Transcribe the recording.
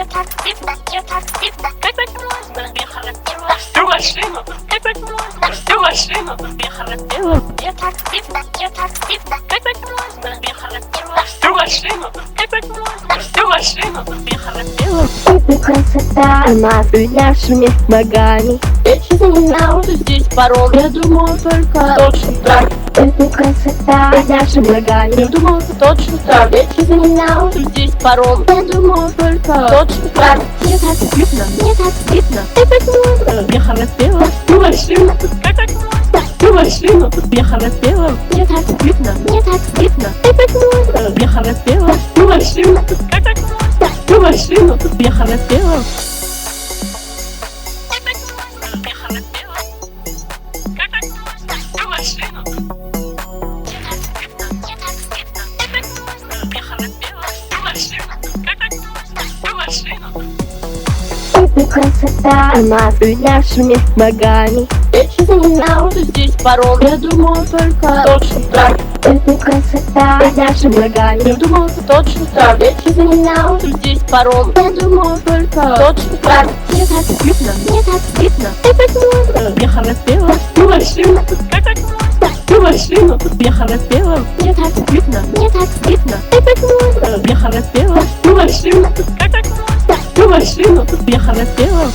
так стыдно, мне так стыдно. Как это можно? Я хотела всю машину. Как это можно? Всю машину. Я хотела. Мне так стыдно, мне так стыдно. Как это можно? Я хотела всю машину. Как это можно? Всю машину. Я хотела. Это красота над нашими ногами. Я честно не знала, что здесь паром. Я думала только точно так. Это красота над нашими ногами. Я думала точно так. Я честно не знала, что здесь паром. Я думала только точно так. Мне так стыдно, мне так стыдно. Как можно? Я хотела всю машину. Как можно? Всю машину. Я хотела. Мне так стыдно, мне так стыдно. Как можно? Я хотела всю машину. Как можно? Всю машину. Я хотела. Я хотела. Как можно? Всю машину. Мне так стыдно, мне так стыдно. Я хотела всю машину. Как можно? Всю машину. Это красота над нашими ногами. Я честно не знала, что здесь паром. Я думала только точно так. Это красота над нашими ногами. Я думала точно так. Я честно не знала, что здесь паром. Я думала только точно так. Мне так стыдно, мне так стыдно. Как можно? Я хотела всю машину. Как можно? Всю машину. Я хотела. Мне так стыдно, мне так стыдно. Как можно? Я хотела всю машину. Как можно? Всю машину. Я хотела.